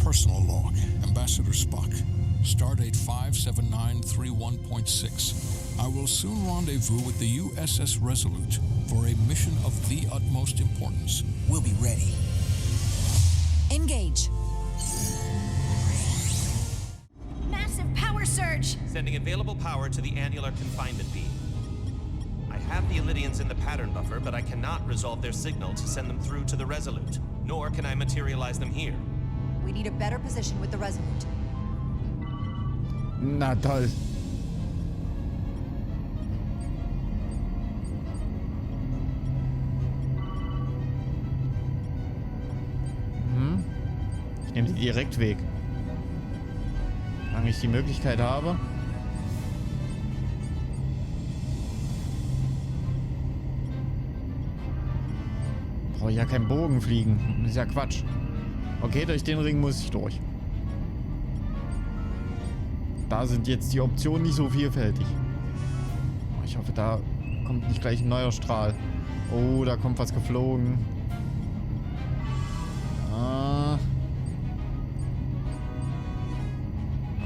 Personal log, Ambassador Spock. Stardate 57931.6. I will soon rendezvous with the USS Resolute for a mission of the utmost importance. We'll be ready. Engage. Massive power surge! Sending available power to the annular confinement beam. I have the Illidians in the pattern buffer, but I cannot resolve their signal to send them through to the Resolute. Nor can I materialize them here. We need a better position with the Resolute. Na toll. Ich nehme den Direktweg. Solange ich die Möglichkeit habe. Brauche ich ja keinen Bogen fliegen. Das ist ja Quatsch. Okay, durch den Ring muss ich durch. Da sind jetzt die Optionen nicht so vielfältig. Ich hoffe, da kommt nicht gleich ein neuer Strahl. Oh, da kommt was geflogen.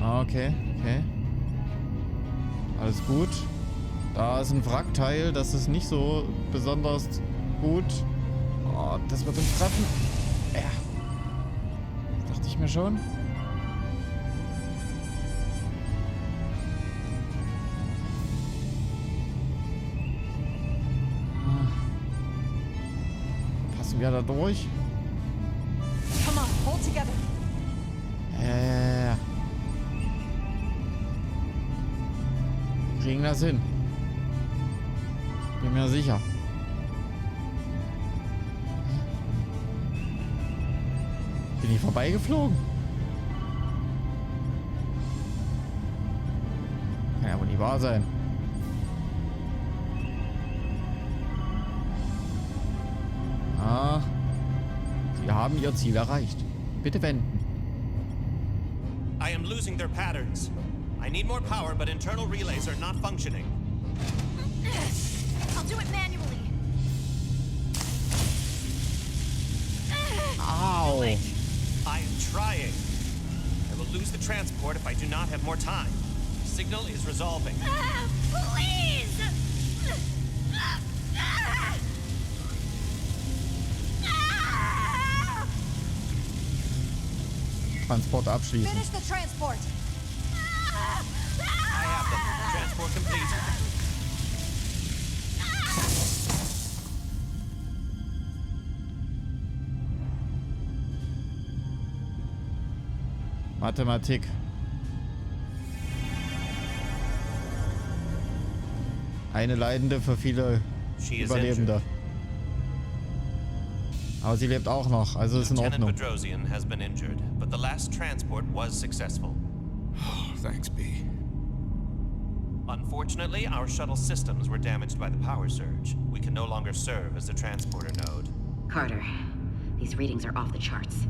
Okay, okay. Alles gut. Da ist ein Wrackteil, das ist nicht so besonders gut. Oh, das wird uns treffen. Ja. Das dachte ich mir schon. Passen wir da durch? Come on, hold together. Ja. Kriegen das hin. Bin mir sicher. Bin ich vorbeigeflogen? Kann ja wohl nicht wahr sein. Sie haben ihr Ziel erreicht. Bitte wenden. I am losing their patterns. I need more power, but internal relays are not functioning. I'll do it manually. Au! I am trying. I will lose the transport if I do not have more time. The signal is resolving. Please! Transport abschließen. Finish the transport. I have them. Transport complete. Mathematik. Eine Leidende für viele Überlebende. Aber sie lebt auch noch, also ist in Lieutenant Ordnung. Bedrosian has been injured, but the last transport was successful. Thanks, B. Unfortunately, our shuttle systems were damaged by the power surge. We can no longer serve as the transporter node. Carter, these readings are off the charts.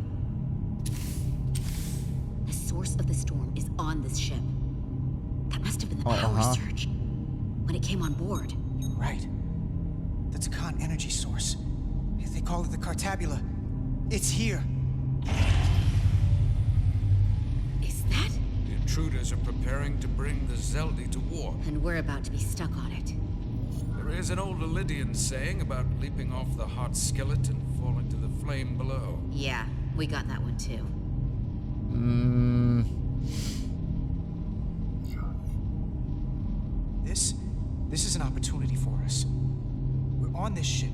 The source of the storm is on this ship. That must have been the power surge when it came on board. You're right. That's a con energy source. They call it the Cartabula. It's here. Is that? The intruders are preparing to bring the Zeldi to war. And we're about to be stuck on it. There is an old Illidian saying about leaping off the hot skillet and falling to the flame below. Yeah, we got that one too. This is an opportunity for us. We're on this ship.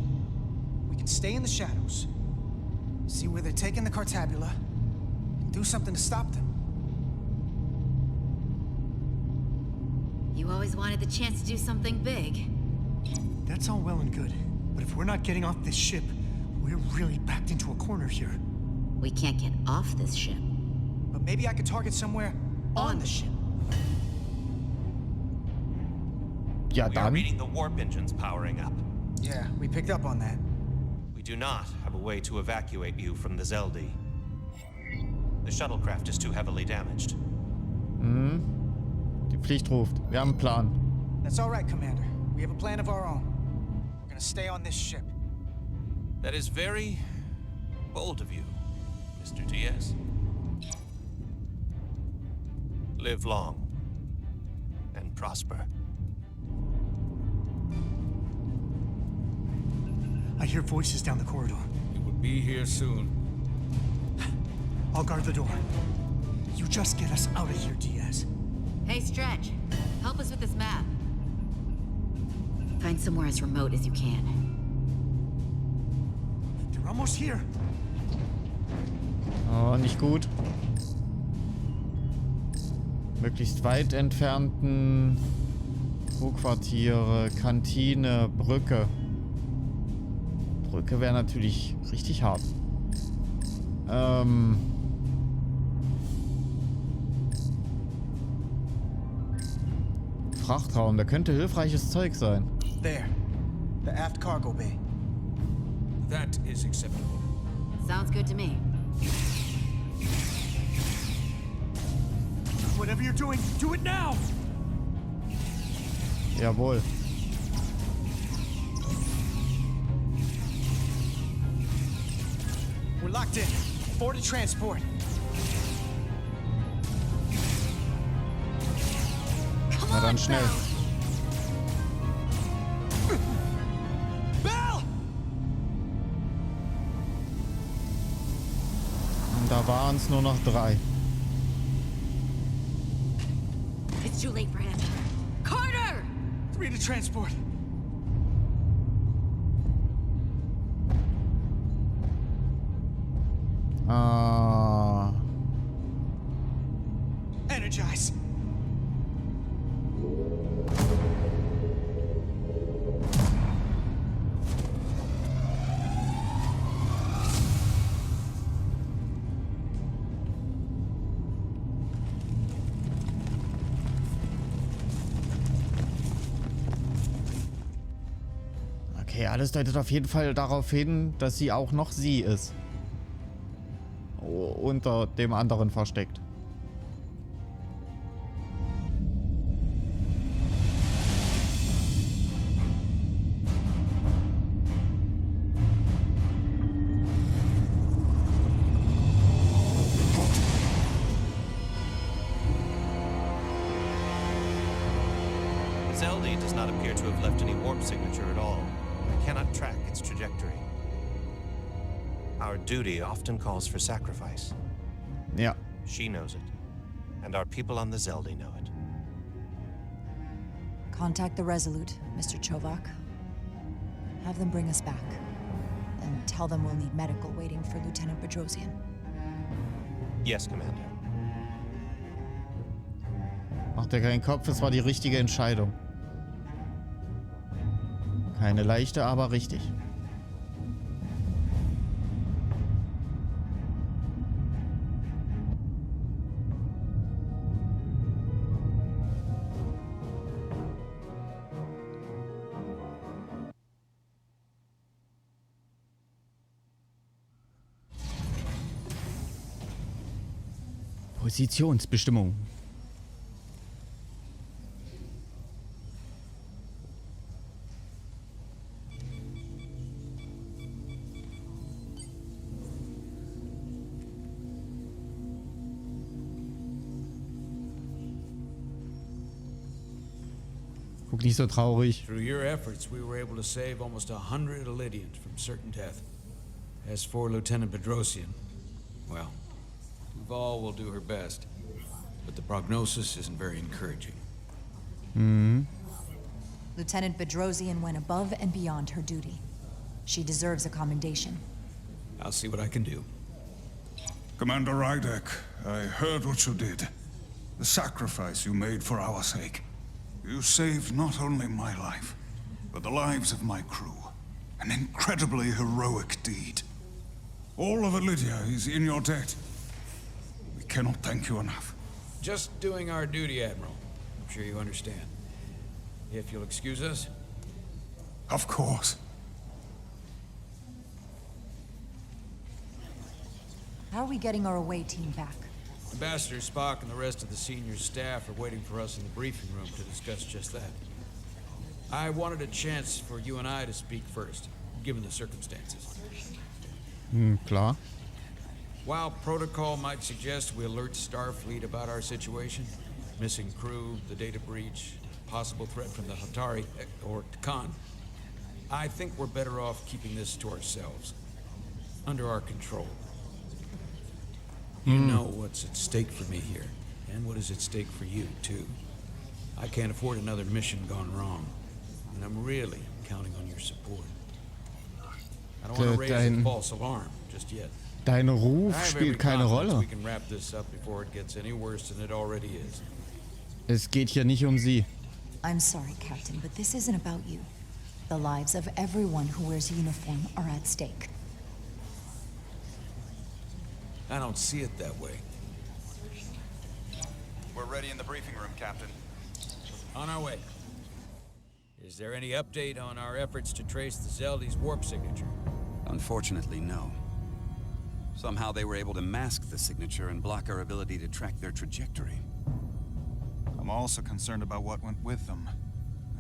We can stay in the shadows, see where they're taking the Cartabula, and do something to stop them. You always wanted the chance to do something big. That's all well and good, but if we're not getting off this ship, we're really backed into a corner here. We can't get off this ship. But maybe I could target somewhere on the ship. Ja, We are dann. reading the warp engines powering up. Yeah, we picked up on that. We do not have a way to evacuate you from the Zeldi. The shuttlecraft is too heavily damaged. Die Pflicht ruft. Wir haben einen Plan. That's all right, Commander. We have a plan of our own. We're gonna stay on this ship. That is very bold of you, Mr. Diaz. Live long and prosper. I hear voices down the corridor. It will be here soon. I'll guard the door. You just get us out of here, Diaz. Hey, Stretch. Help us with this map. Find somewhere as remote as you can. They're almost here. Oh, nicht gut. Möglichst weit entfernten Hochquartiere, Kantine, Brücke. Brücke wäre natürlich richtig hart. Frachtraum, da könnte hilfreiches Zeug sein. There. The aft cargo bay. That is acceptable. Sounds good to me. Whatever you're doing, do it now! Jawohl. We're locked in. Board to transport. Na dann schnell. Bell! Und da waren es nur noch 3. It's too late for him. Carter! 3 to transport. Energize. Okay, alles deutet auf jeden Fall darauf hin, dass sie auch noch sie ist. Unter dem anderen versteckt. Zelda does not appear to have left any warp signature at all. I cannot track its trajectory. Our duty often calls for sacrifice. Ja. She knows it, and our people on the Zelda know it. Contact the Resolute, Mr. Chovak. Have them bring us back. And tell them we'll need medical waiting for Lieutenant Bedrosian. Yes, Commander. Macht dir keinen Kopf, es war die richtige Entscheidung. Keine leichte, aber richtig. Positionsbestimmung. Guck nicht so traurig. Through your efforts, we were able to save almost 100 Illydians from certain death. As for Lieutenant Bedrosian, well, Duval will do her best, but the prognosis isn't very encouraging. Lieutenant Bedrosian went above and beyond her duty. She deserves a commendation. I'll see what I can do. Commander Rydek, I heard what you did. The sacrifice you made for our sake. You saved not only my life, but the lives of my crew. An incredibly heroic deed. All of Lydia is in your debt. We cannot thank you enough. Just doing our duty, Admiral. I'm sure you understand. If you'll excuse us. Of course. How are we getting our away team back? Ambassador Spock and the rest of the senior staff are waiting for us in the briefing room to discuss just that. I wanted a chance for you and I to speak first, given the circumstances. Klar. While protocol might suggest we alert Starfleet about our situation, Missing crew, the data breach, possible threat from the Hatari, or Khan. I think we're better off keeping this to ourselves. Under our control. You know what's at stake for me here, and what is at stake for you, too. I can't afford another mission gone wrong, and I'm really counting on your support. I don't want to raise a false alarm just yet. Dein Ruf spielt keine Rolle. We can wrap this up before it gets any worse than it already is. Es geht hier nicht um sie. I'm sorry, Captain, but this isn't about you. The lives of everyone who wears a uniform are at stake. I don't see it that way. We're ready in the briefing room, Captain. On our way. Is there any update on our efforts to trace the Zeldy's warp signature? Unfortunately, no. Somehow they were able to mask the signature and block our ability to track their trajectory. I'm also concerned about what went with them.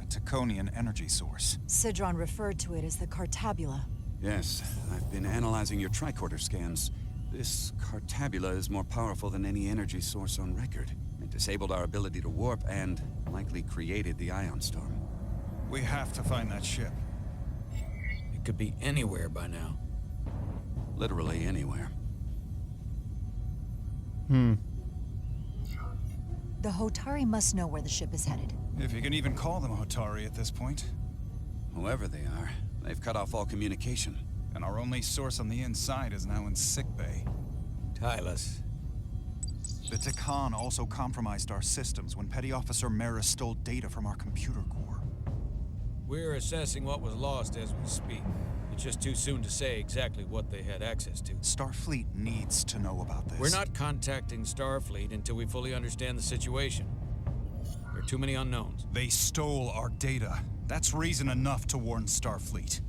A Taconian energy source. Sidron referred to it as the Cartabula. Yes, I've been analyzing your tricorder scans. This Cartabula is more powerful than any energy source on record. It disabled our ability to warp and likely created the ion storm. We have to find that ship. It could be anywhere by now. Literally anywhere. The Hotari must know where the ship is headed. If you can even call them Hotari at this point. Whoever they are, they've cut off all communication. And our only source on the inside is now in sickbay. Tylus. The Takan also compromised our systems when Petty Officer Maris stole data from our computer core. We're assessing what was lost as we speak. It's just too soon to say exactly what they had access to. Starfleet needs to know about this. We're not contacting Starfleet until we fully understand the situation. There are too many unknowns. They stole our data. That's reason enough to warn Starfleet.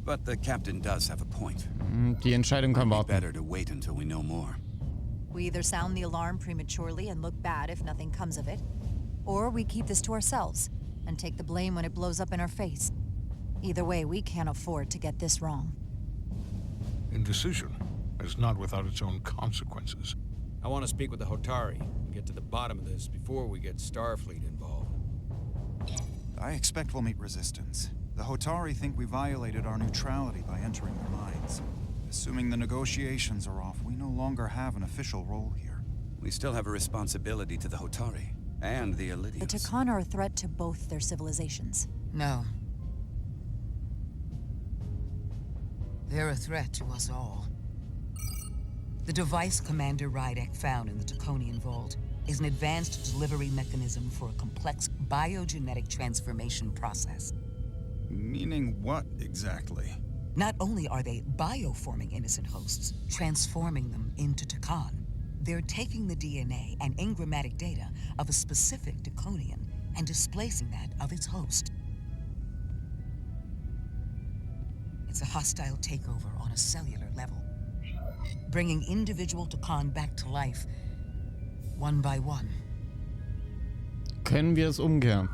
But the captain does have a point. Die Entscheidung kann warten. Better to wait until we know more. We either sound the alarm prematurely and look bad if nothing comes of it, or we keep this to ourselves and take the blame when it blows up in our face. Either way, we can't afford to get this wrong. Indecision is not without its own consequences. I want to speak with the Hotari and get to the bottom of this before we get Starfleet involved. I expect we'll meet resistance. The Hotari think we violated our neutrality by entering their minds. Assuming the negotiations are off, we no longer have an official role here. We still have a responsibility to the Hotari and the Elydians. The Takan are a threat to both their civilizations. No. They're a threat to us all. The device Commander Rydek found in the Taconian Vault is an advanced delivery mechanism for a complex biogenetic transformation process. Meaning what, exactly? Not only are they bioforming innocent hosts, transforming them into Takan, they're taking the DNA and engrammatic data of a specific Taconian and displacing that of its host. It's a hostile takeover on a cellular level, bringing individual Takan back to life, one by one. Können wir es umkehren?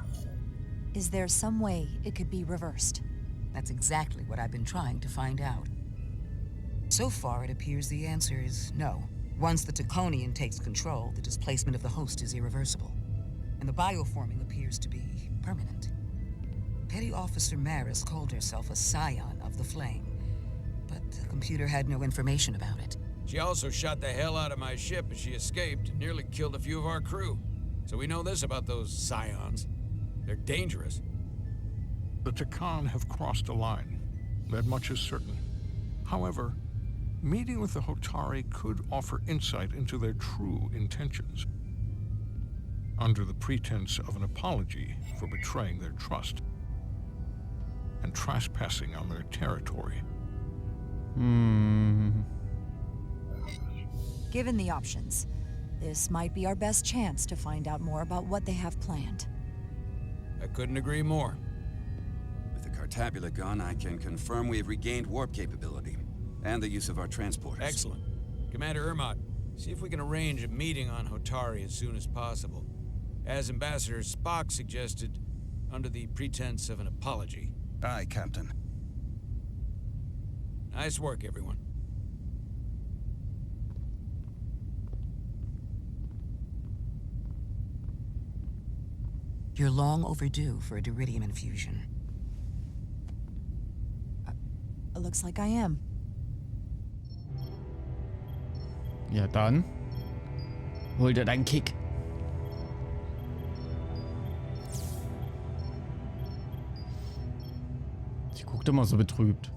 Is there some way it could be reversed? That's exactly what I've been trying to find out. So far, it appears the answer is no. Once the Taconian takes control, the displacement of the host is irreversible, and the bioforming appears to be permanent. Petty Officer Maris called herself a scion of the Flame, but the computer had no information about it. She also shot the hell out of my ship as she escaped and nearly killed a few of our crew. So we know this about those scions. They're dangerous. The Takan have crossed a line. That much is certain. However, meeting with the Hotari could offer insight into their true intentions. Under the pretense of an apology for betraying their trust and trespassing on their territory. Given the options, this might be our best chance to find out more about what they have planned. I couldn't agree more. With the Cartabula gone, I can confirm we have regained warp capability and the use of our transporters. Excellent. Commander Ermot, see if we can arrange a meeting on Hotari as soon as possible. As Ambassador Spock suggested, under the pretense of an apology. Aye, Captain. Nice work, everyone. You're long overdue for a Duridium infusion. Looks like I am. Ja, dann hol dir deinen Kick. Sie guckt immer so betrübt.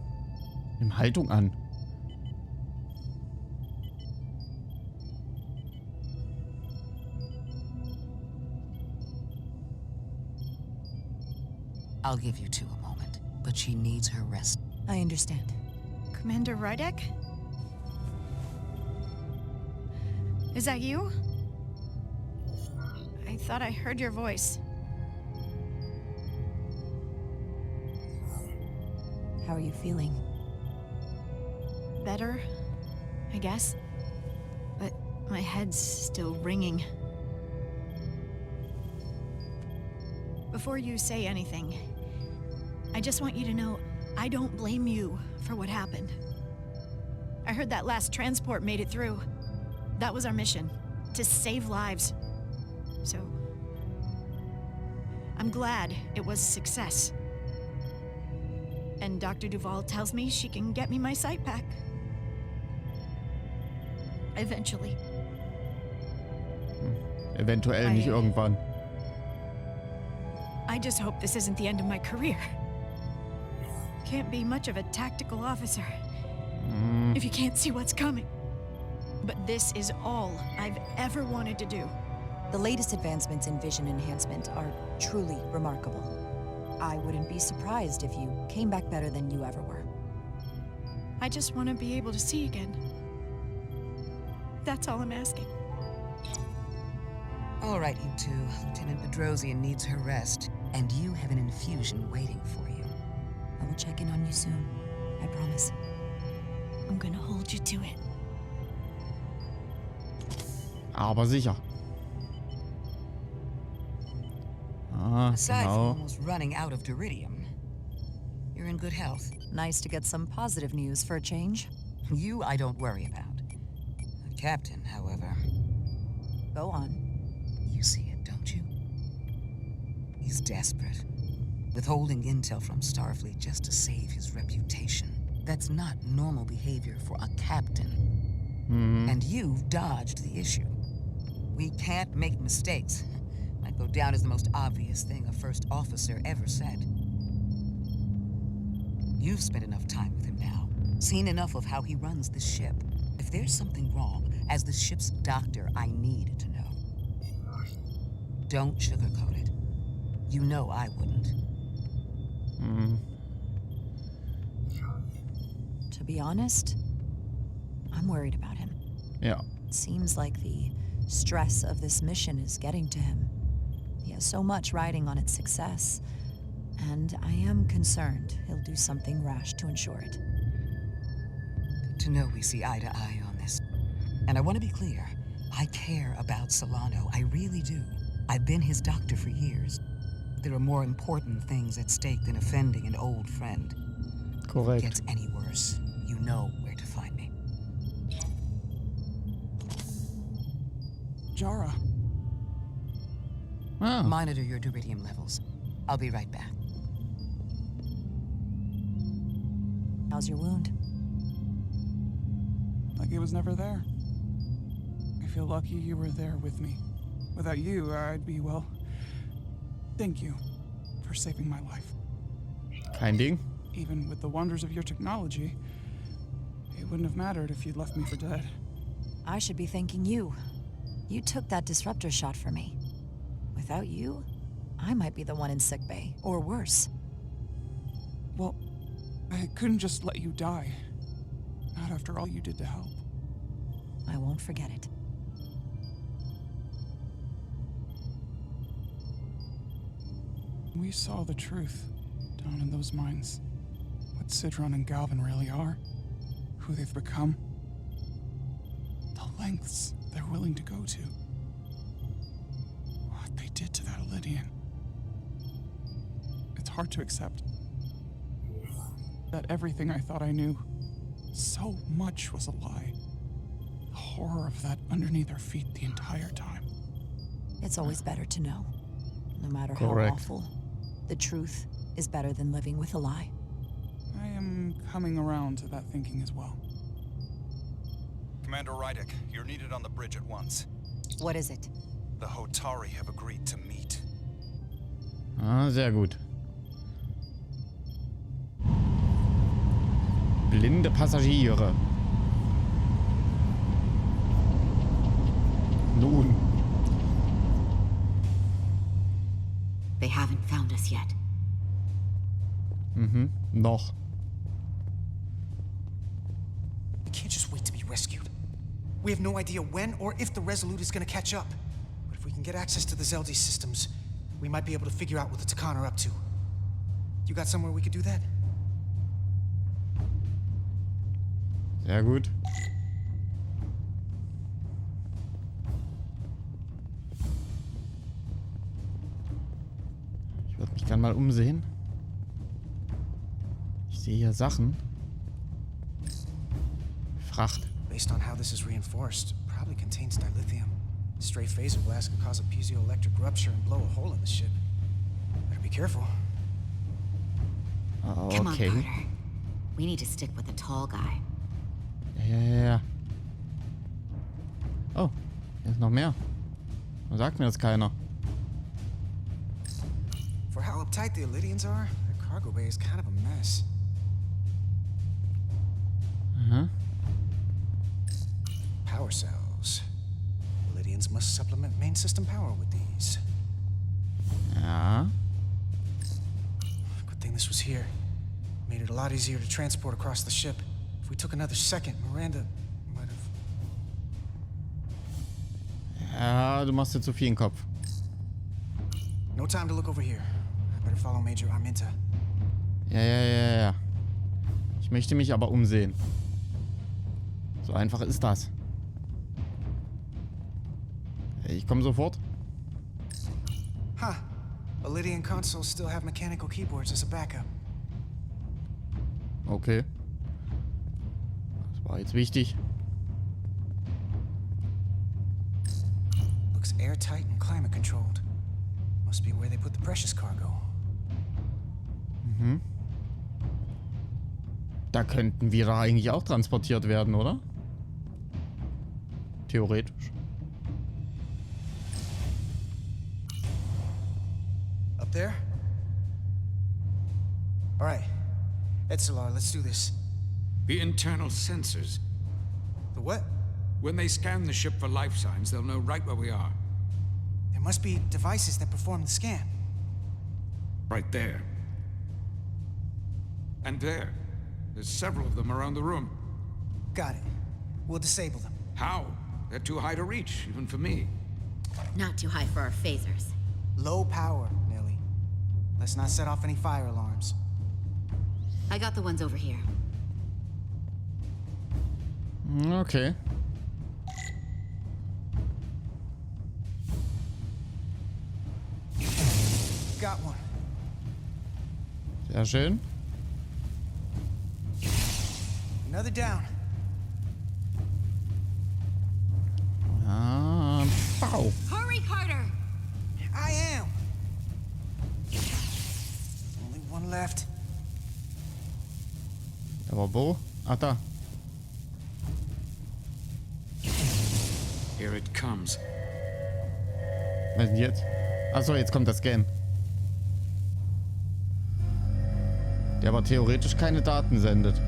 Nimm Haltung an. I'll give you two a moment, but she needs her rest. I understand. Commander Rydek? Is that you? I thought I heard your voice. How are you feeling? Better, I guess. But my head's still ringing. Before you say anything, I just want you to know I don't blame you for what happened. I heard that last transport made it through. That was our mission, to save lives. So, I'm glad it was a success. And Dr. Duval tells me she can get me my sight back. Eventually. Eventuell nicht irgendwann. I just hope this isn't the end of my career. Can't be much of a tactical officer if you can't see what's coming. But this is all I've ever wanted to do. The latest advancements in vision enhancement are truly remarkable. I wouldn't be surprised if you came back better than you ever were. I just want to be able to see again. That's all I'm asking. All right, you two. Lieutenant Bedrosian needs her rest, and you have an infusion waiting for you. I will check in on you soon. I promise. I'm gonna hold you to it. Aber sicher. Ah, Aside from genau. almost running out of Duridium, you're in good health. Nice to get some positive news for a change. You I don't worry about. The captain, however, Go on. you see it, don't you? He's desperate. Withholding intel from Starfleet just to save his reputation. That's not normal behavior for a captain. And you've dodged the issue. We can't make mistakes. Might go down as the most obvious thing a first officer ever said. You've spent enough time with him now, seen enough of how he runs the ship. If there's something wrong, as the ship's doctor, I need to know. Don't sugarcoat it. You know I wouldn't. To be honest, I'm worried about him. Ja. It seems like the stress of this mission is getting to him. He has so much riding on its success, and I am concerned he'll do something rash to ensure it. To know we see eye to eye on this. And I want to be clear, I care about Solano, I really do. I've been his doctor for years. There are more important things at stake than offending an old friend. Korrekt. If it gets any worse, you know where to find me. Jara. Ah. Monitor your Duridium levels. I'll be right back. How's your wound? Like it was never there. I feel lucky you were there with me. Without you, I'd be, well... Thank you for saving my life. Kein Ding. Even with the wonders of your technology, it wouldn't have mattered if you'd left me for dead. I should be thanking you. You took that disruptor shot for me. Without you, I might be the one in sickbay, or worse. Well, I couldn't just let you die. Not after all you did to help. I won't forget it. We saw the truth down in those mines. What Sidron and Galvin really are. Who they've become. The lengths they're willing to go to. What they did to that Elydian. It's hard to accept. That everything I thought I knew, so much was a lie. The horror of that underneath our feet the entire time. It's always better to know. No matter how awful, the truth is better than living with a lie. I am coming around to that thinking as well. Commander Rydek, you're needed on the bridge at once. What is it? The Hotari have agreed to meet. Ah, sehr gut. Blinde Passagiere. Nun. They haven't found us yet. Mhm, noch. We can't just wait to be rescued. We have no idea when or if the Resolute is gonna catch up. But if we can get access to the Zeldi systems, we might be able to figure out what the Takan are up to. You got somewhere we could do that? Sehr gut. Ich würde mich gerne mal umsehen. Ich sehe hier Sachen. Fracht. Based on how this is reinforced, probably contains dilithium. Stray phaser blast can cause a piezoelectric rupture and blow a hole in the ship. Better be careful. Come on, Carter. We need to stick with the tall guy. Ja. Oh, hier ist noch mehr. Warum sagt mir das keiner? For how uptight the Illidians are, their cargo bay is kind of a mess. Power cells. Illidians must supplement main system power with these. Ja. Good thing this was here. Made it a lot easier to transport across the ship. If we took another second, Miranda might have... Ja, du machst dir zu viel im Kopf. No time to look over here. I better follow Major Arminta. Ja. Ich möchte mich aber umsehen. So einfach ist das. Ich komme sofort. Huh. Illidian consoles still have mechanical keyboards as a backup. Okay. Das war jetzt wichtig. Looks airtight and climate controlled. Must be where they put the precious cargo. Da könnten wir da eigentlich auch transportiert werden, oder? Theoretisch. Up there? All right. Etzelar, let's do this. The internal sensors. The what? When they scan the ship for life signs, they'll know right where we are. There must be devices that perform the scan. Right there. And there. There's several of them around the room. Got it. We'll disable them. How? They're too high to reach, even for me. Not too high for our phasers. Low power, Nelly. Let's not set off any fire alarms. I got the ones over here. Okay. Got one. Sehr schön. Another down. Pow. Hurry, Carter! I am. Only one left. Aber wo? Ah, da. Here it comes. Was denn jetzt? Achso, jetzt kommt das Scan. Der aber theoretisch keine Daten sendet.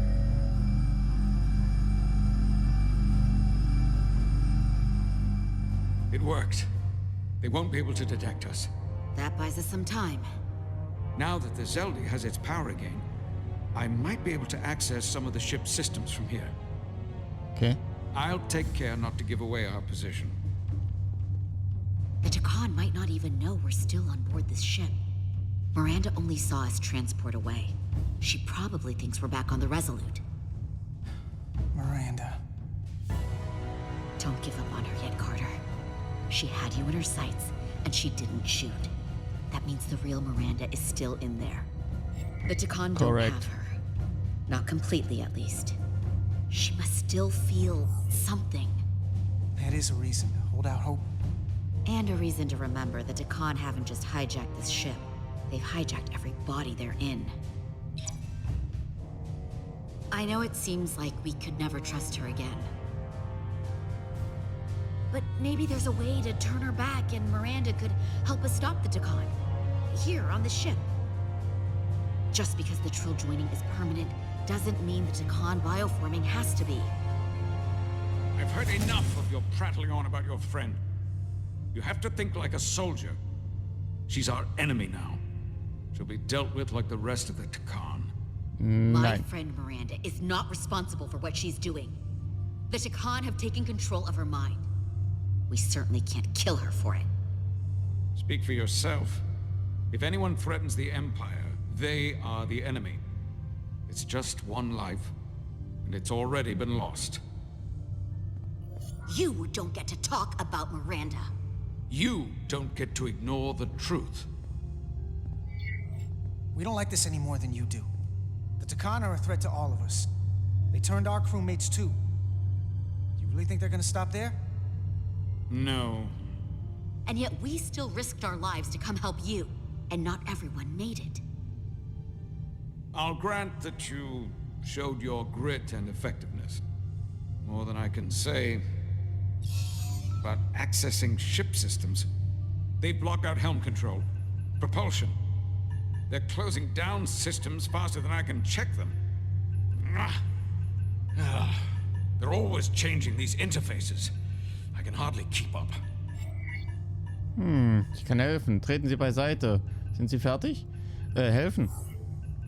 It worked. They won't be able to detect us. That buys us some time. Now that the Zeldi has its power again, I might be able to access some of the ship's systems from here. Okay. I'll take care not to give away our position. The Takan might not even know we're still on board this ship. Miranda only saw us transport away. She probably thinks we're back on the Resolute. Miranda. Don't give up on her yet, Carter. She had you in her sights, and she didn't shoot. That means the real Miranda is still in there. The Takan don't have her. Not completely, at least. She must still feel something. That is a reason to hold out hope. And a reason to remember the Takan haven't just hijacked this ship. They've hijacked every body they're in. I know it seems like we could never trust her again. But maybe there's a way to turn her back and Miranda could help us stop the Takan. Here, on the ship. Just because the Trill joining is permanent doesn't mean the Takan bioforming has to be. I've heard enough of your prattling on about your friend. You have to think like a soldier. She's our enemy now. She'll be dealt with like the rest of the Takan. My friend Miranda is not responsible for what she's doing. The Takan have taken control of her mind. We certainly can't kill her for it. Speak for yourself. If anyone threatens the Empire, they are the enemy. It's just one life, and it's already been lost. You don't get to talk about Miranda. You don't get to ignore the truth. We don't like this any more than you do. The Takan are a threat to all of us. They turned our crewmates too. Do you really think they're gonna stop there? No. And yet we still risked our lives to come help you, and not everyone made it. I'll grant that you showed your grit and effectiveness. More than I can say about accessing ship systems. They block out helm control, propulsion. They're closing down systems faster than I can check them. They're always changing these interfaces. I can hardly keep up. Ich kann helfen. Treten Sie beiseite. Sind Sie fertig? Helfen.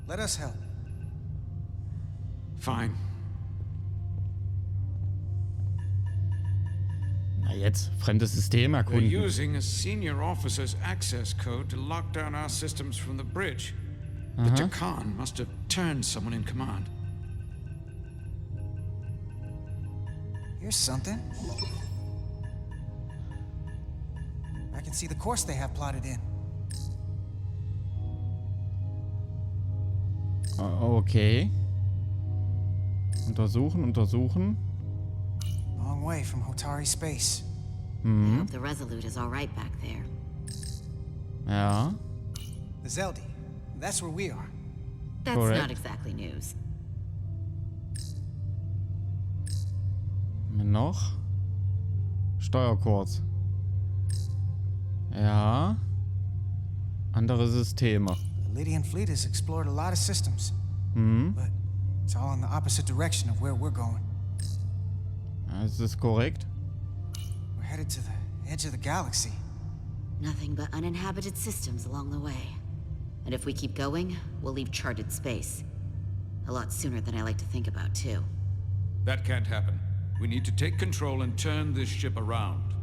Let us help. Fine. Na jetzt, fremdes System They're erkunden. using a senior officer's access code to lock down our systems from the bridge. The Takan must have turned someone in command. Here's something. I can see the course they have plotted in. Okay. Untersuchen. Long way from Hotari space. I hope the Resolute is all right back there. Ja. The Zeldi. That's where we are. That's Correct. not exactly news. Noch. Steuerkurs. Ja. Andere Systeme. The Lydian fleet has explored a lot of systems. But it's all in the opposite direction of where we're going. Ist das korrekt? We're headed to the edge of the galaxy. Nothing but uninhabited systems along the way. And if we keep going, we'll leave charted space. A lot sooner than I like to think about, too. That can't happen. We need to take control and turn this ship around.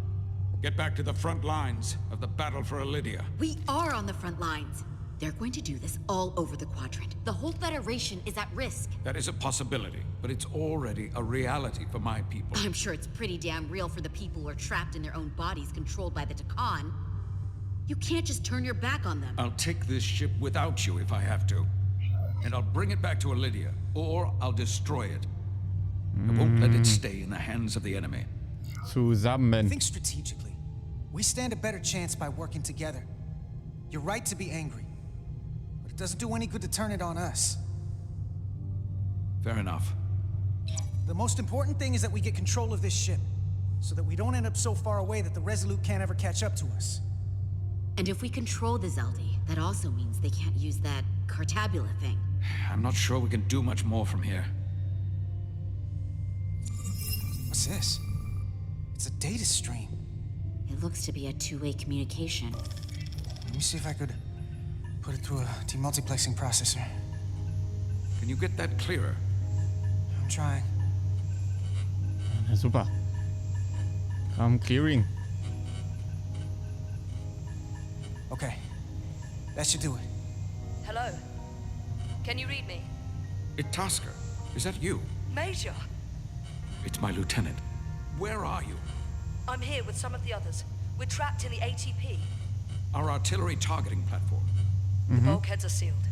Get back to the front lines of the battle for Elydia. We are on the front lines. They're going to do this all over the quadrant. The whole Federation is at risk. That is a possibility, but it's already a reality for my people. I'm sure it's pretty damn real for the people who are trapped in their own bodies controlled by the Takan. You can't just turn your back on them. I'll take this ship without you if I have to. And I'll bring it back to Elydia, or I'll destroy it. I won't let it stay in the hands of the enemy. Zusammen. Think strategically. We stand a better chance by working together. You're right to be angry. But it doesn't do any good to turn it on us. Fair enough. The most important thing is that we get control of this ship, so that we don't end up so far away that the Resolute can't ever catch up to us. And if we control the Zeldi, that also means they can't use that Cartabula thing. I'm not sure we can do much more from here. What's this? It's a data stream. It looks to be a two-way communication. Let me see if I could put it through a demultiplexing processor. Can you get that clearer? I'm trying. Ja, super. Clearing. Okay. That should do it. Hello? Can you read me? Itaska, is that you? Major! It's my lieutenant. Where are you? I'm here with some of the others. We're trapped in the ATP. Our artillery targeting platform. The bulkheads are sealed,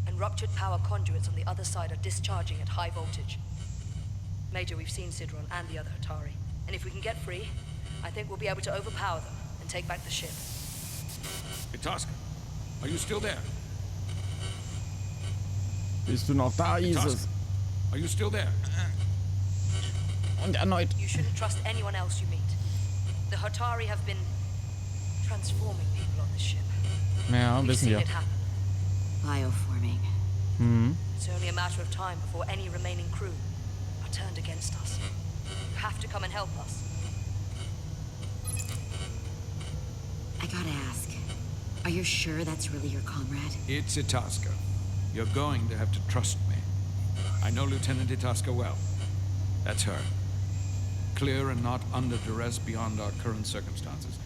and ruptured power conduits on the other side are discharging at high voltage. Major, we've seen Sidron and the other Hatari, and if we can get free, I think we'll be able to overpower them and and take back the ship. Itasca, are you still there? Bist du noch da, Isis? Are you still there? Und erneut. You shouldn't trust anyone else you meet. The Hatari have been transforming people on this ship. Ja, We've wissen seen wir. it happen. Bioforming. It's only a matter of time before any remaining crew are turned against us. You have to come and help us. I gotta ask, are you sure that's really your comrade? It's Itasca. You're going to have to trust me. I know Lieutenant Itasca well. That's her. Clear and not under duress beyond our current circumstances.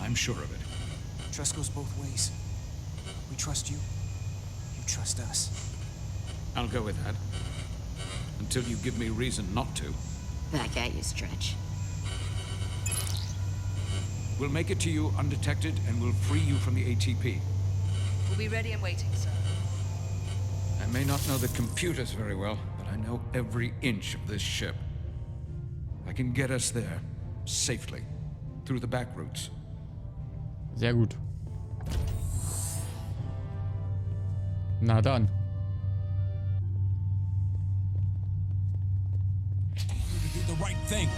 I'm sure of it. Trust goes both ways. We trust you. You trust us. I'll go with that. Until you give me reason not to. Back at you, Stretch. We'll make it to you undetected and we'll free you from the ATP. We'll be ready and waiting, sir. I may not know the computers very well, but I know every inch of this ship. I can get us there, safely, through the back routes. Sehr gut. Na dann. You did the right thing.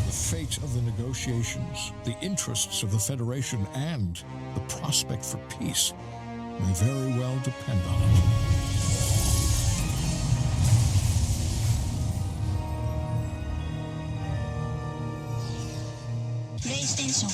The fate of the negotiations, the interests of the Federation, and the prospect for peace may very well depend on it. PlayStation